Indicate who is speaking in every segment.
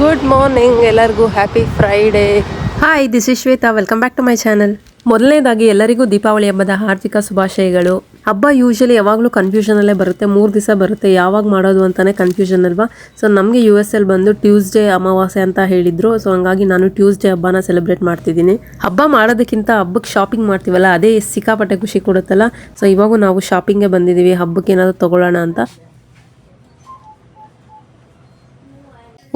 Speaker 1: Good morning ಎಲ್ಲರಿಗೂ happy Friday.
Speaker 2: Hi, this is Shweta. Welcome back to my channel.
Speaker 1: ಮೊದಲನೇದಾಗಿ ಎಲ್ಲರಿಗೂ ದೀಪಾವಳಿ ಹಬ್ಬದ ಹಾರ್ದಿಕ ಶುಭಾಶಯಗಳು. ಹಬ್ಬ ಯೂಶಲಿ ಯಾವಾಗಲೂ ಕನ್ಫ್ಯೂಷನಲ್ಲೇ ಬರುತ್ತೆ, 3 ದಿವಸ ಬರುತ್ತೆ, ಯಾವಾಗ ಮಾಡೋದು ಅಂತಲೇ ಕನ್ಫ್ಯೂಷನ್ ಅಲ್ವಾ. ಸೊ ನಮಗೆ US ಅಲ್ಲಿ ಬಂದು ಟ್ಯೂಸ್ಡೇ ಅಮಾವಾಸ್ಯೆ ಅಂತ ಹೇಳಿದ್ರು. ಸೊ ಹಂಗಾಗಿ ನಾನು ಟ್ಯೂಸ್ಡೇ ಹಬ್ಬನ ಸೆಲೆಬ್ರೇಟ್ ಮಾಡ್ತಿದ್ದೀನಿ. ಹಬ್ಬ ಮಾಡೋದಕ್ಕಿಂತ ಹಬ್ಬಕ್ಕೆ ಶಾಪಿಂಗ್ ಮಾಡ್ತೀವಲ್ಲ, ಅದೇ ಸಿಕ್ಕಾಪಟ್ಟೆ ಖುಷಿ ಕೊಡುತ್ತಲ್ಲ. ಸೊ ಇವಾಗೂ ನಾವು ಶಾಪಿಂಗ್ಗೆ ಬಂದಿದ್ದೀವಿ, ಹಬ್ಬಕ್ಕೆ ಏನಾದರೂ ತೊಗೊಳ್ಳೋಣ ಅಂತ.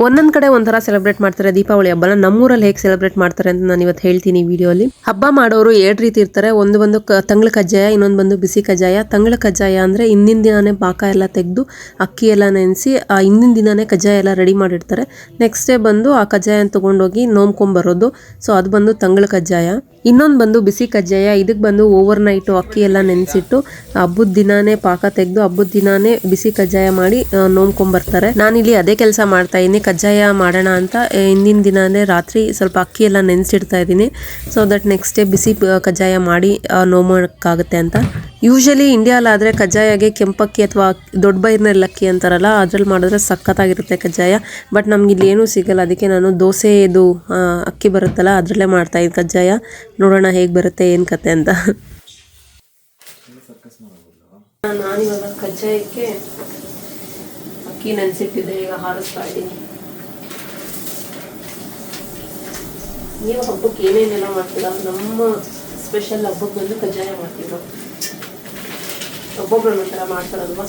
Speaker 1: ಒಂದೊಂದು ಕಡೆ ಒಂಥರ ಸೆಲೆಬ್ರೇಟ್ ಮಾಡ್ತಾರೆ ದೀಪಾವಳಿ ಹಬ್ಬನ. ನಮ್ಮೂರಲ್ಲಿ ಹೇಗೆ ಸೆಲೆಬ್ರೇಟ್ ಮಾಡ್ತಾರೆ ಅಂತ ನಾನು ಇವತ್ತು ಹೇಳ್ತೀನಿ ವಿಡಿಯೋಲಿ. ಹಬ್ಬ ಮಾಡೋರು 2 ರೀತಿ ಇರ್ತಾರೆ. ಒಂದು ತಂಗಳ ಕಜ್ಜಾಯ, ಇನ್ನೊಂದು ಬಂದು ಬಿಸಿ ಕಜ್ಜಾಯ. ತಂಗಳ ಕಜ್ಜಾಯ ಅಂದರೆ ಹಿಂದಿನ ದಿನನೇ ಪಾಕ ಎಲ್ಲ ತೆಗೆದು ಅಕ್ಕಿ ಎಲ್ಲ ನೆನೆಸಿ ಹಿಂದಿನ ದಿನನೇ ಕಜ್ಜಾಯ ಎಲ್ಲ ರೆಡಿ ಮಾಡಿರ್ತಾರೆ. ನೆಕ್ಸ್ಟ್ ಡೇ ಬಂದು ಆ ಕಜ್ಜಾಯನ ತೊಗೊಂಡೋಗಿ ನೋಮ್ಕೊಂಬರೋದು. ಸೊ ಅದು ಬಂದು ತಂಗಳ ಕಜ್ಜಾಯ. ಇನ್ನೊಂದು ಬಂದು ಬಿಸಿ ಕಜ್ಜಾಯ. ಇದಕ್ಕೆ ಬಂದು ಓವರ್ ನೈಟು ಅಕ್ಕಿ ಎಲ್ಲ ನೆನೆಸಿಟ್ಟು ಹಬ್ಬದ ದಿನಾನೇ ಪಾಕ ತೆಗೆದು ಹಬ್ಬದ ದಿನಾನೇ ಬಿಸಿ ಕಜ್ಜಾಯ ಮಾಡಿ ನೋಮ್ಕೊಂಬರ್ತಾರೆ. ನಾನಿಲ್ಲಿ ಅದೇ ಕೆಲಸ ಮಾಡ್ತಾ ಇದ್ದೀನಿ. ಕಜ್ಜಾಯ ಮಾಡೋಣ ಅಂತ ಹಿಂದಿನ ದಿನಾನೇ ರಾತ್ರಿ ಸ್ವಲ್ಪ ಅಕ್ಕಿ ಎಲ್ಲ ನೆನೆಸಿಡ್ತಾ ಇದ್ದೀನಿ. ಸೊ ದಟ್ ನೆಕ್ಸ್ಟ್ ಡೇ ಬಿಸಿ ಕಜ್ಜಾಯ ಮಾಡಿ ನೋಮೋಕ್ಕಾಗುತ್ತೆ ಅಂತ. ಯೂಶಲಿ ಇಂಡಿಯಾಲಾದರೆ ಕಜ್ಜಾಯಗೆ ಕೆಂಪಕ್ಕಿ ಅಥವಾ ದೊಡ್ಡ ಬೈರ್ನಲ್ಲಿ ಅಕ್ಕಿ ಅಂತಾರಲ್ಲ, ಅದ್ರಲ್ಲಿ ಮಾಡಿದ್ರೆ ಸಖತ್ತಾಗಿರುತ್ತೆ ಕಜ್ಜಾಯ. ಬಟ್ ನಮ್ಗೆ ಇಲ್ಲಿ ಏನೂ ಸಿಗಲ್ಲ, ಅದಕ್ಕೆ ನಾನು ದೋಸೆದು ಅಕ್ಕಿ ಬರುತ್ತಲ್ಲ ಅದರಲ್ಲೇ ಮಾಡ್ತಾಯಿದ್ದೆ ಕಜ್ಜಾಯ. ನೋಡೋಣ ಹೇಗೆ ಬರುತ್ತೆ ಏನು ಕತೆ ಅಂತ. ನಾನಿವಾಗ ಕಜ್ಜಾಯಕ್ಕೆ ಅಕ್ಕಿ ನೆನೆಸಿಟ್ಟಿದ್ದೆ, ಈಗ ಹಾರಿಸ್ತಾ ಇದ್ದೀನಿ. ನೀವು ಹಬ್ಬಕ್ಕೆ ಏನೇನೆಲ್ಲ ಮಾಡ್ತೀರಾ? ನಮ್ಮ ಸ್ಪೆಷಲ್ ಹಬ್ಬಕ್ಕೆ ಬಂದು ಕಜ್ಜಾಯ ಮಾಡ್ತೀವಿ. ಒಬ್ಬೊಬ್ಬರು ಒಂಥರ ಮಾಡ್ತಾರಲ್ವ,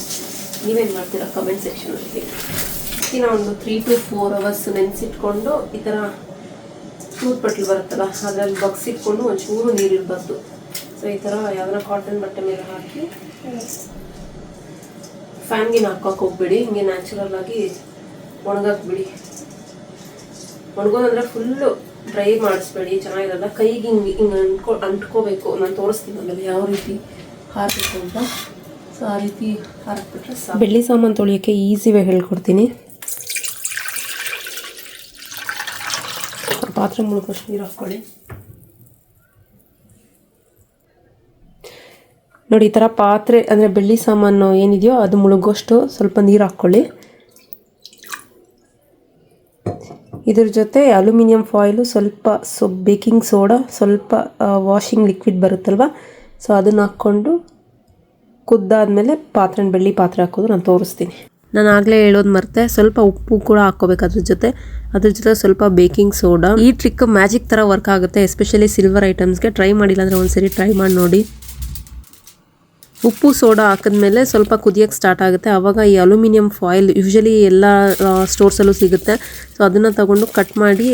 Speaker 1: ನೀವೇನು ಮಾಡ್ತೀರಾ ಕಮೆಂಟ್ ಸೆಕ್ಷನಲ್ಲಿ. ಇನ್ನು ಒಂದು 3 to 4 hours ನೆನೆಸಿಟ್ಕೊಂಡು ಈ ಥರ ಟೂತ್ ಬಟ್ಲು ಬರುತ್ತಲ್ಲ ಅದರಲ್ಲಿ ಬಗ್ಸಿಟ್ಕೊಂಡು ಒಂಚೂರು ನೀರಿರಬಾರ್ದು. ಸೊ ಈ ಥರ ಯಾವ್ದಾರ ಕಾಟನ್ ಬಟ್ಟೆ ಮೇಲೆ ಹಾಕಿ ಫ್ಯಾನ್ಗಿನ ಹಾಕೋಕೆ ಹೋಗ್ಬಿಡಿ. ಹಿಂಗೆ ನ್ಯಾಚುರಲ್ ಆಗಿ ಒಣಗಾಕ್ಬಿಡಿ. ಒಣಗೋದಂದ್ರೆ ಫುಲ್ಲು ಡ್ರೈ ಮಾಡಿಸ್ಬೇಡಿ, ಚೆನ್ನಾಗಿರಲ್ಲ. ಕೈಗೆ ಹಿಂಗೆ ಅಂಟ್ಕೋಬೇಕು. ನಾನು ತೋರಿಸ್ತೀನಿ ಆಮೇಲೆ ಯಾವ ರೀತಿ ಹಾಕಬೇಕು ಅಂತ. ಸೊ ಆ ರೀತಿ ಹಾಕ್ಬಿಟ್ರೆ ಸಾಕು. ಬೆಳ್ಳಿ ಸಾಮಾನು ತೊಳೆಯೋಕ್ಕೆ ಈಸಿ ವೇ ಹೇಳ್ಕೊಡ್ತೀನಿ. ಪಾತ್ರೆ ಮುಳುಗೋಷ್ಟು ನೀರು ಹಾಕ್ಕೊಳ್ಳಿ. ನೋಡಿ, ಈ ಥರ ಪಾತ್ರೆ ಅಂದರೆ ಬೆಳ್ಳಿ ಸಾಮಾನು ಏನಿದೆಯೋ ಅದು ಮುಳುಗೋಷ್ಟು ಸ್ವಲ್ಪ ನೀರು ಹಾಕ್ಕೊಳ್ಳಿ. ಇದ್ರ ಜೊತೆ ಅಲ್ಯೂಮಿನಿಯಂ ಫಾಯಿಲು, ಸ್ವಲ್ಪ ಬೇಕಿಂಗ್ ಸೋಡಾ, ಸ್ವಲ್ಪ ವಾಷಿಂಗ್ ಲಿಕ್ವಿಡ್ ಬರುತ್ತಲ್ವ, ಸೊ ಅದನ್ನು ಹಾಕ್ಕೊಂಡು ಕುದ್ದಾದ್ಮೇಲೆ ಬೆಳ್ಳಿ ಪಾತ್ರೆ ಹಾಕೋದು ನಾನು ತೋರಿಸ್ತೀನಿ. ನಾನು ಆಗಲೇ ಹೇಳೋದು ಮರ್ತೆ, ಸ್ವಲ್ಪ ಉಪ್ಪು ಕೂಡ ಹಾಕ್ಕೋಬೇಕು ಅದ್ರ ಜೊತೆ ಸ್ವಲ್ಪ ಬೇಕಿಂಗ್ ಸೋಡಾ. ಈ ಟ್ರಿಕ್ ಮ್ಯಾಜಿಕ್ ಥರ ವರ್ಕ್ ಆಗುತ್ತೆ, ಎಸ್ಪೆಷಲಿ ಸಿಲ್ವರ್ ಐಟಮ್ಸ್ಗೆ. ಟ್ರೈ ಮಾಡಿಲ್ಲ ಅಂದರೆ ಒಂದ್ಸರಿ ಟ್ರೈ ಮಾಡಿ ನೋಡಿ. ಉಪ್ಪು ಸೋಡಾ ಹಾಕಿದ್ಮೇಲೆ ಸ್ವಲ್ಪ ಕುದಿಯೋಕ್ಕೆ ಸ್ಟಾರ್ಟ್ ಆಗುತ್ತೆ. ಆವಾಗ ಈ ಅಲ್ಯೂಮಿನಿಯಂ ಫಾಯಿಲ್ ಯೂಶಲಿ ಎಲ್ಲ ಸ್ಟೋರ್ಸಲ್ಲೂ ಸಿಗುತ್ತೆ. ಸೊ ಅದನ್ನು ತಗೊಂಡು ಕಟ್ ಮಾಡಿ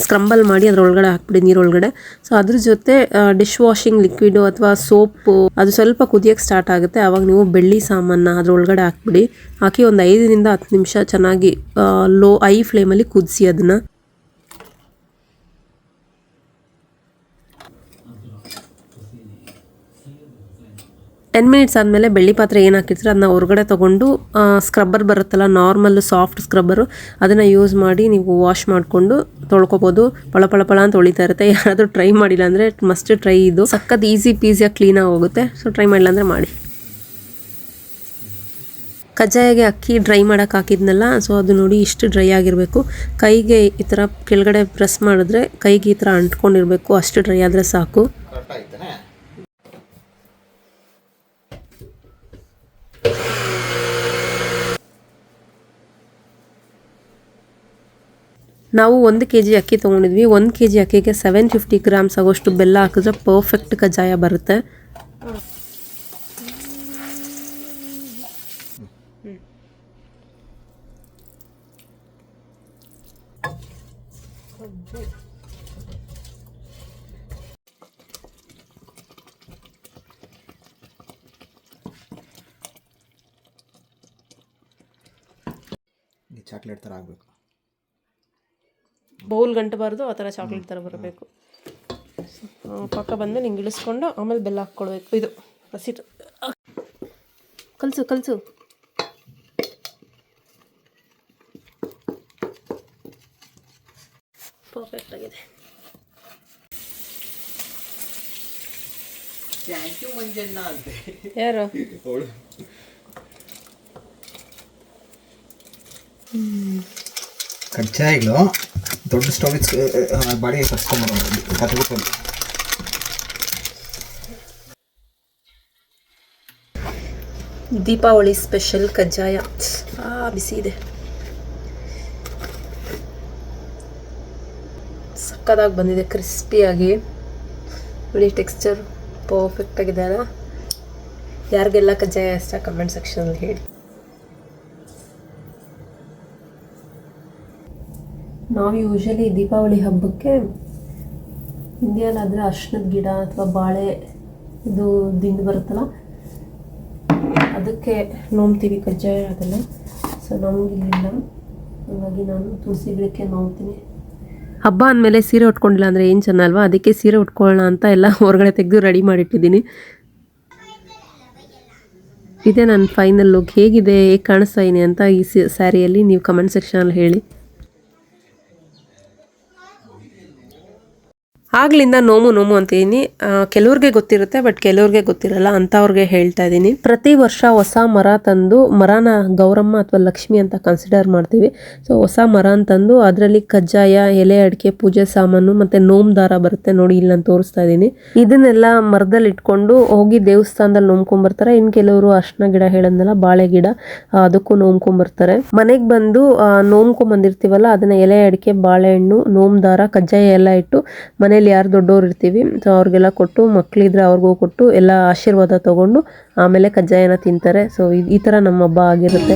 Speaker 1: ಸ್ಕ್ರಂಬಲ್ ಮಾಡಿ ಅದರೊಳಗಡೆ ಹಾಕ್ಬಿಡಿ, ನೀರೊಳಗಡೆ. ಸೊ ಅದ್ರ ಜೊತೆ ಡಿಶ್ ವಾಷಿಂಗ್ ಲಿಕ್ವಿಡು ಅಥವಾ ಸೋಪು ಅದು ಸ್ವಲ್ಪ ಕುದಿಯೋಕ್ಕೆ ಸ್ಟಾರ್ಟ್ ಆಗುತ್ತೆ. ಆವಾಗ ನೀವು ಬೆಳ್ಳಿ ಸಾಮಾನ ಅದರೊಳಗಡೆ ಹಾಕ್ಬಿಡಿ. ಹಾಕಿ ಒಂದು 5 ರಿಂದ 10 ನಿಮಿಷ ಚೆನ್ನಾಗಿ ಹೈ ಫ್ಲೇಮಲ್ಲಿ ಕುದಿಸಿ ಅದನ್ನು. 10 ಮಿನಿಟ್ಸ್ ಆದಮೇಲೆ ಬೆಳ್ಳಿ ಪಾತ್ರೆ ಏನು ಹಾಕಿರ್ತೀರ ಅದನ್ನ ಹೊರಗಡೆ ತೊಗೊಂಡು ಸ್ಕ್ರಬ್ಬರ್ ಬರುತ್ತಲ್ಲ, ನಾರ್ಮಲ್ ಸಾಫ್ಟ್ ಸ್ಕ್ರಬ್ಬರು, ಅದನ್ನು ಯೂಸ್ ಮಾಡಿ ನೀವು ವಾಶ್ ಮಾಡಿಕೊಂಡು ತೊಳ್ಕೊಬೋದು. ಪಳ ಅಂತ ತೊಳಿತಾ ಇರುತ್ತೆ. ಯಾರಾದರೂ ಟ್ರೈ ಮಾಡಿಲ್ಲ ಅಂದರೆ ಮಸ್ಟ್ ಟ್ರೈ. ಇದು ಸಖತ್ ಈಸಿ ಪೀಸಿಯಾಗಿ ಕ್ಲೀನಾಗಿ ಹೋಗುತ್ತೆ. ಸೊ ಟ್ರೈ ಮಾಡಿಲ್ಲ ಅಂದರೆ ಮಾಡಿ. ಕಜ್ಜಾಯಗೆ ಅಕ್ಕಿ ಡ್ರೈ ಮಾಡೋಕೆ ಹಾಕಿದ್ನಲ್ಲ, ಸೊ ಅದು ನೋಡಿ ಇಷ್ಟು ಡ್ರೈ ಆಗಿರಬೇಕು. ಕೈಗೆ ಈ ಥರ ಕೆಳಗಡೆ ಪ್ರೆಸ್ ಮಾಡಿದ್ರೆ ಕೈಗೆ ಈ ಥರ ಅಂಟ್ಕೊಂಡಿರಬೇಕು, ಅಷ್ಟು ಡ್ರೈ ಆದರೆ ಸಾಕು. ನಾವು 1 kg ಅಕ್ಕಿ ತೊಗೊಂಡಿದ್ವಿ. 1 kg ಅಕ್ಕಿಗೆ 750 grams ಆಗೋಷ್ಟು ಬೆಲ್ಲ ಹಾಕಿದ್ರೆ ಪರ್ಫೆಕ್ಟ್ ಕಜ್ಜಾಯ ಬರುತ್ತೆ.
Speaker 3: ಚಾಕ್ಲೇಟ್ ಥರ ಆಗಬೇಕು,
Speaker 1: ಬೌಲ್ ಗಂಟಬಾರ್ದು, ಆ ಥರ ಚಾಕ್ಲೇಟ್ ಥರ ಬರಬೇಕು. ಪಕ್ಕ ಬಂದಮೇಲೆ ಹಿಂಗೆ ಇಳಿಸ್ಕೊಂಡು ಆಮೇಲೆ ಬೆಲ್ಲ ಹಾಕ್ಕೊಳ್ಬೇಕು. ಇದು ಹಸಿಟ್ಟು ಕಲಸು ಪರ್ಫೆಕ್ಟ್ ಆಗಿದೆ. ಯಾರು
Speaker 3: ಕಜ್ಜಾಯಗಳು ದೊಡ್ಡ ಸ್ಟವ್ ಬಾಡಿಗೆ ಕಟ್ಸ್ಕೊಂಬರೋದು.
Speaker 1: ದೀಪಾವಳಿ ಸ್ಪೆಷಲ್ ಕಜ್ಜಾಯ ಬಿಸಿ ಇದೆ, ಸಕ್ಕದಾಗಿ ಬಂದಿದೆ, ಕ್ರಿಸ್ಪಿಯಾಗಿ. ನೋಡಿ ಟೆಕ್ಸ್ಚರ್ ಪರ್ಫೆಕ್ಟ್ ಆಗಿದೆ ಅಲ್ಲ. ಯಾರಿಗೆಲ್ಲ ಕಜ್ಜಾಯ ಇಷ್ಟ ಕಮೆಂಟ್ ಸೆಕ್ಷನಲ್ಲಿ ಹೇಳಿ. ನಾವು ಯೂಶಲಿ ದೀಪಾವಳಿ ಹಬ್ಬಕ್ಕೆ ಇಂಡಿಯಾಲಾದರೆ ಅರ್ಶಿನದ ಗಿಡ ಅಥವಾ ಬಾಳೆ ಇದು ದಿಂಡು ಬರುತ್ತಲ್ಲ ಅದಕ್ಕೆ ನೋಮ್ತೀವಿ ಕಜ್ಜಾಯ ಅದೆಲ್ಲ. ಸೊ ನಮಗಿಲ್ಲ, ಹಾಗಾಗಿ ನಾನು ತುಳಸಿ ಗಿಡಕ್ಕೆ ನೋಮ್ತೀನಿ. ಹಬ್ಬ ಅಂದಮೇಲೆ ಸೀರೆ ಉಟ್ಕೊಂಡಿಲ್ಲ ಅಂದರೆ ಏನು ಚೆನ್ನ ಅಲ್ವಾ, ಅದಕ್ಕೆ ಸೀರೆ ಉಟ್ಕೊಳ್ಳೋಣ ಅಂತ ಎಲ್ಲ ಹೊರಗಡೆ ತೆಗೆದು ರೆಡಿ ಮಾಡಿಟ್ಟಿದ್ದೀನಿ. ಇದೇ ನನ್ನ ಫೈನಲ್ ಲುಕ್. ಹೇಗಿದೆ, ಹೇಗೆ ಕಾಣಿಸ್ತಾ ಇದೀನಿ ಅಂತ ಈ ಸ್ಯಾರಿಯಲ್ಲಿ ನೀವು ಕಮೆಂಟ್ ಸೆಕ್ಷನಲ್ಲಿ ಹೇಳಿ. ಆಗ್ಲಿಂದ ನೋಮು ಅಂತೀನಿ. ಕೆಲವ್ರಿಗೆ ಗೊತ್ತಿರುತ್ತೆ, ಬಟ್ ಕೆಲವ್ರಿಗೆ ಗೊತ್ತಿರಲ್ಲ, ಅಂಥವ್ರಿಗೆ ಹೇಳ್ತಾ ಇದ್ದೀನಿ. ಪ್ರತಿ ವರ್ಷ ಹೊಸ ಮರ ತಂದು, ಮರನ ಗೌರಮ್ಮ ಅಥವಾ ಲಕ್ಷ್ಮಿ ಅಂತ ಕನ್ಸಿಡರ್ ಮಾಡ್ತೀವಿ. ಸೊ ಹೊಸ ಮರ ಅಂತಂದು ಅದರಲ್ಲಿ ಕಜ್ಜಾಯ, ಎಲೆ ಅಡಿಕೆ, ಪೂಜೆ ಸಾಮಾನು ಮತ್ತು ನೋಮ್ ದಾರ ಬರುತ್ತೆ ನೋಡಿ, ಇಲ್ಲಿ ನಾನು ತೋರಿಸ್ತಾ ಇದ್ದೀನಿ. ಇದನ್ನೆಲ್ಲ ಮರದಲ್ಲಿ ಇಟ್ಕೊಂಡು ಹೋಗಿ ದೇವಸ್ಥಾನದಲ್ಲಿ ನೋಮ್ಕೊಂಬರ್ತಾರೆ. ಇನ್ನು ಕೆಲವರು ಅರ್ಶಿನ ಗಿಡ ಹೇಳದ್ನಲ್ಲ, ಬಾಳೆ ಗಿಡ, ಅದಕ್ಕೂ ನೋಮ್ಕೊಂಬರ್ತಾರೆ. ಮನೆಗೆ ಬಂದು ನೋಮ್ಕೊಂಬಂದಿರ್ತೀವಲ್ಲ ಅದನ್ನ ಎಲೆ ಅಡಿಕೆ, ಬಾಳೆಹಣ್ಣು, ನೋಮ್ ದಾರ, ಕಜ್ಜಾಯ ಎಲ್ಲ ಇಟ್ಟು ಮನೇಲಿ ಯಾರು ದೊಡ್ಡವ್ರು ಇರ್ತೀವಿ ಸೊ ಅವ್ರಿಗೆಲ್ಲ ಕೊಟ್ಟು, ಮಕ್ಕಳಿದ್ರೆ ಅವ್ರಿಗೂ ಕೊಟ್ಟು ಎಲ್ಲ ಆಶೀರ್ವಾದ ತಗೊಂಡು ಆಮೇಲೆ ಕಜ್ಜಾಯನ ತಿಂತಾರೆ. ಸೊ ಈ ಥರ ನಮ್ಮ ಹಬ್ಬ ಆಗಿರುತ್ತೆ.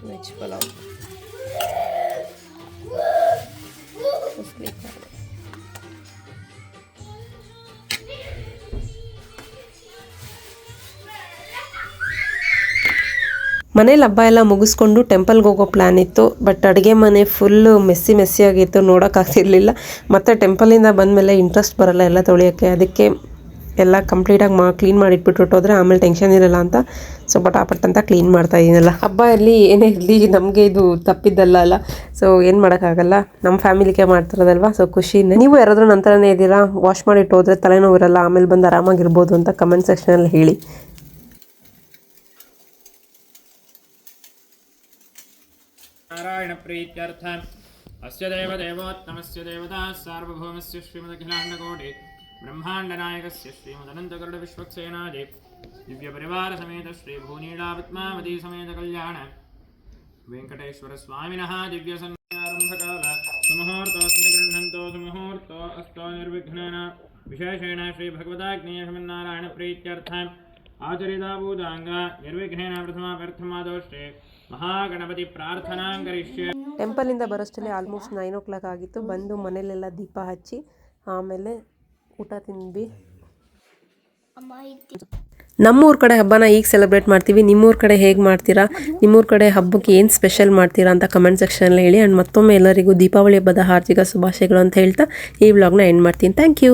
Speaker 1: ವೆಜ್ ಪಲಾವ್, ಮನೇಲಿ ಹಬ್ಬ ಎಲ್ಲ ಮುಗಿಸ್ಕೊಂಡು ಟೆಂಪಲ್ಗೆ ಹೋಗೋ ಪ್ಲ್ಯಾನ್ ಇತ್ತು. ಬಟ್ ಅಡುಗೆ ಮನೆ ಫುಲ್ಲು ಮೆಸ್ಸಿಯಾಗಿತ್ತು, ನೋಡೋಕ್ಕಾಗ್ತಿರ್ಲಿಲ್ಲ. ಮತ್ತು ಟೆಂಪಲಿಂದ ಬಂದಮೇಲೆ ಇಂಟ್ರೆಸ್ಟ್ ಬರೋಲ್ಲ ಎಲ್ಲ ತೊಳೆಯೋಕ್ಕೆ. ಅದಕ್ಕೆ ಎಲ್ಲ ಕಂಪ್ಲೀಟಾಗಿ ಕ್ಲೀನ್ ಮಾಡಿ ಇಟ್ಬಿಟ್ಟು ಆಮೇಲೆ ಟೆನ್ಷನ್ ಇರಲ್ಲ ಅಂತ ಸೊ ಪಟಾಪಟ್ ಅಂತ ಕ್ಲೀನ್ ಮಾಡ್ತಾ ಇದೀನಲ್ಲ. ಹಬ್ಬ ಇರಲಿ ಏನೇ ಇರಲಿ ನಮಗೆ ಇದು ತಪ್ಪಿದ್ದಲ್ಲ ಅಲ್ಲ. ಸೊ ಏನು ಮಾಡೋಕ್ಕಾಗಲ್ಲ, ನಮ್ಮ ಫ್ಯಾಮಿಲಿಗೆ ಮಾಡ್ತಿರೋದಲ್ವಾ. ಸೊ ಖುಷಿನೇ. ನೀವು ಯಾರಾದರೂ ನಂತರನೇ ಇದ್ದೀರಾ, ವಾಶ್ ಮಾಡಿಟ್ಟು ಹೋದರೆ ತಲೆನೋವು ಇರಲ್ಲ, ಆಮೇಲೆ ಬಂದು ಆರಾಮಾಗಿರ್ಬೋದು ಅಂತ ಕಮೆಂಟ್ ಸೆಕ್ಷನಲ್ಲಿ ಹೇಳಿ.
Speaker 4: नारायण प्रीत्यर्थ अस्य देवदेवोत्तमस्य देवता सार्वभौमस्य श्रीमदखिलाण्डकोटि ब्रह्माण्डनायकस्य श्रीमदनन्तगरुडविश्वक्सेनादि दिव्यपरिवारसमेत श्रीभूनीलापद्मावती समेत कल्याण वेंकटेश्वर स्वामिनः दिव्यसन्ध्यारम्भकाल सुमुहूर्तोऽस्मि गृह्णन्तो सुमुहूर्तो अस्तो निर्विघ्नेन विशेषेण श्रीभगवदाग्नेयशमन्नारायण प्रीत्यर्थ आचरिता भूतांग निर्विघ्नेन प्रथमादोष्टे ಮಹಾಗಣಪತಿ ಪ್ರಾರ್ಥನಾ ಕರಿಷ್ಯೆ.
Speaker 1: ಟೆಂಪಲಿಂದ ಬರೋಷ್ಟರಲ್ಲಿ ಆಲ್ಮೋಸ್ಟ್ 9 o'clock ಆಗಿತ್ತು. ಬಂದು ಮನೇಲೆಲ್ಲ ದೀಪ ಹಚ್ಚಿ ಆಮೇಲೆ ಊಟ ತಿಂದ್ವಿ. ನಮ್ಮೂರ ಕಡೆ ಹಬ್ಬನ ಈಗ ಸೆಲೆಬ್ರೇಟ್ ಮಾಡ್ತೀವಿ. ನಿಮ್ಮೂರ ಕಡೆ ಹೇಗೆ ಮಾಡ್ತೀರಾ, ನಿಮ್ಮೂರ ಕಡೆ ಹಬ್ಬಕ್ಕೆ ಏನು ಸ್ಪೆಷಲ್ ಮಾಡ್ತೀರಾ ಅಂತ ಕಮೆಂಟ್ ಸೆಕ್ಷನಲ್ಲಿ ಹೇಳಿ. ಆ್ಯಂಡ್ ಮತ್ತೊಮ್ಮೆ ಎಲ್ಲರಿಗೂ ದೀಪಾವಳಿ ಹಬ್ಬದ ಹಾರ್ದಿಕ ಶುಭಾಶಯಗಳು ಅಂತ ಹೇಳ್ತಾ ಈ ವ್ಲಾಗ್ನ ಎಂಡ್ ಮಾಡ್ತೀನಿ. Thank you.